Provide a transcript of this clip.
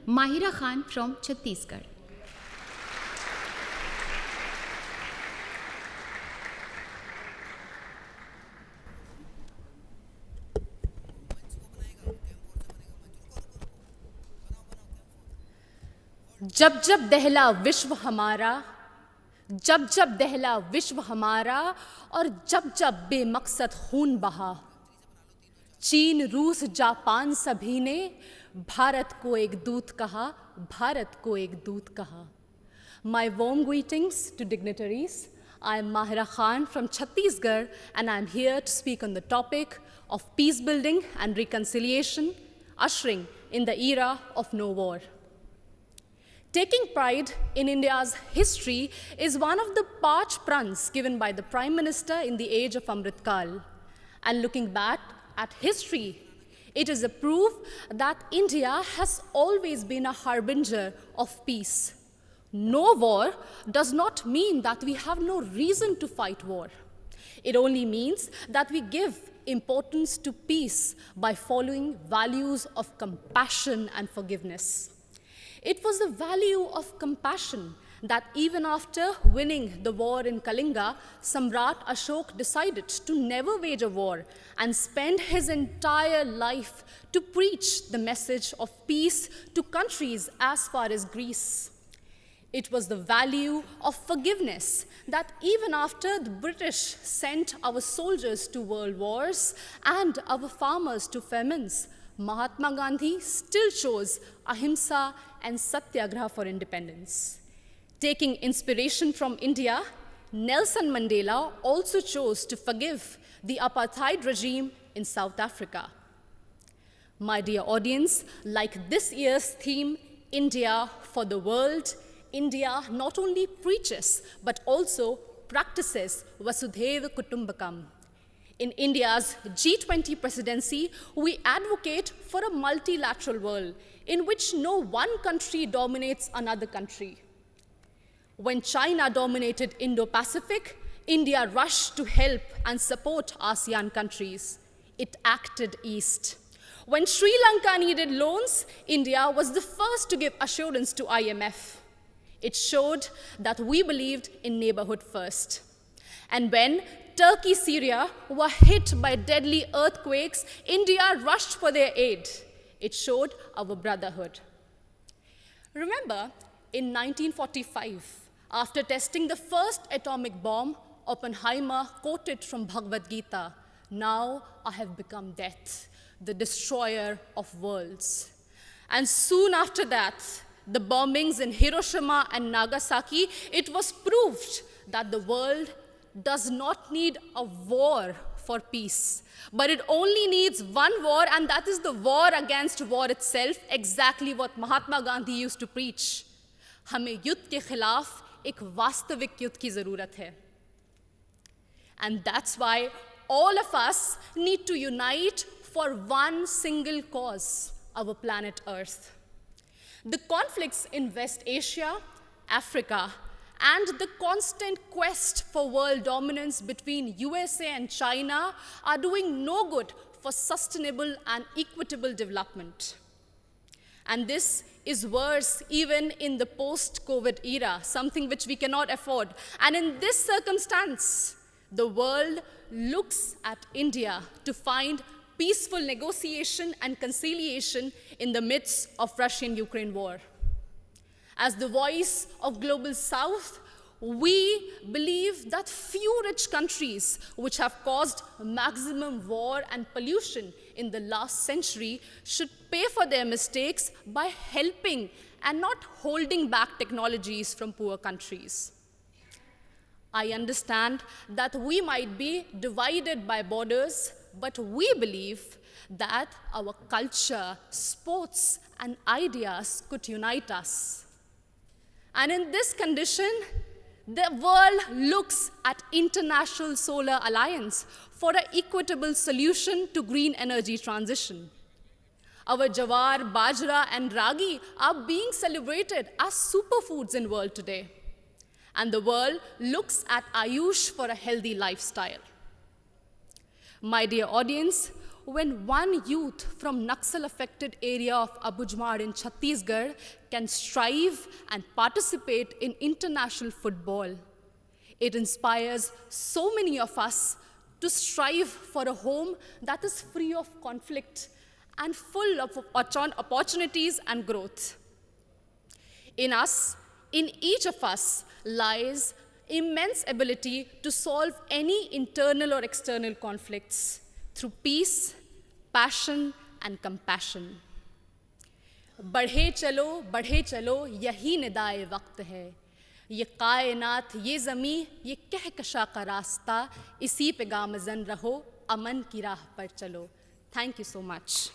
Mahira Khan from Chhattisgarh. जब जब दहला विश्व हमारा, जब जब दहला विश्व हमारा, और जब जब बेमकसद खून बहा, चीन रूस जापान सभी ने भारत को एक दूत कहा, भारत को एक दूत कहा. My warm greetings to dignitaries. I am Mahira Khan from Chhattisgarh and I am here to speak on the topic of peace building and reconciliation, ushering in the era of no war. Taking pride in India's history is one of the parch prans given by the Prime Minister in the age of Amrit Kal. And looking back at history, it is a proof that India has always been a harbinger of peace. No war does not mean that we have no reason to fight war. It only means that we give importance to peace by following values of compassion and forgiveness. It was the value of compassion that even after winning the war in Kalinga, Samrat Ashok decided to never wage a war and spend his entire life to preach the message of peace to countries as far as Greece. It was the value of forgiveness that even after the British sent our soldiers to world wars and our farmers to famines, Mahatma Gandhi still chose ahimsa and satyagraha for independence. Taking inspiration from India, Nelson Mandela also chose to forgive the apartheid regime in South Africa. My dear audience, like this year's theme, India for the World, India not only preaches but also practices Vasudhaiva Kutumbakam. In India's G20 presidency, we advocate for a multilateral world in which no one country dominates another country. When China dominated Indo-Pacific, India rushed to help and support ASEAN countries. It acted east. When Sri Lanka needed loans, India was the first to give assurance to IMF. It showed that we believed in neighborhood first. And when Turkey, Syria were hit by deadly earthquakes, India rushed for their aid. It showed our brotherhood. Remember, in 1945, after testing the first atomic bomb, Oppenheimer quoted from Bhagavad Gita, "Now I have become death, the destroyer of worlds." And soon after that, the bombings in Hiroshima and Nagasaki, it was proved that the world does not need a war for peace, but it only needs one war, and that is the war against war itself, exactly what Mahatma Gandhi used to preach. हमें युद्ध के खिलाफ एक वास्तविक युद्ध की ज़रूरत है. And that's why all of us need to unite for one single cause, our planet Earth. The conflicts in West Asia, Africa, and the constant quest for world dominance between USA and China are doing no good for sustainable and equitable development. And this is worse even in the post-COVID era, something which we cannot afford. And in this circumstance, the world looks at India to find peaceful negotiation and conciliation in the midst of Russian-Ukraine war. As the voice of Global South, we believe that few rich countries which have caused maximum war and pollution in the last century should pay for their mistakes by helping and not holding back technologies from poor countries. I understand that we might be divided by borders, but we believe that our culture, sports, and ideas could unite us. And in this condition, the world looks at International Solar Alliance for an equitable solution to green energy transition. Our jawar, bajra, and ragi are being celebrated as superfoods in the world today. And the world looks at Ayush for a healthy lifestyle. My dear audience, when one youth from Naxal-affected area of Abujamar in Chhattisgarh can strive and participate in international football. It inspires so many of us to strive for a home that is free of conflict and full of opportunities and growth. In us, in each of us, lies immense ability to solve any internal or external conflicts through peace, passion, and compassion. बढ़े चलो यही निदाए वक्त है, ये कायनात, ये ज़मी, ये कहकशा का रास्ता, इसी पे गामज़न रहो, अमन की राह पर चलो. Thank you so much.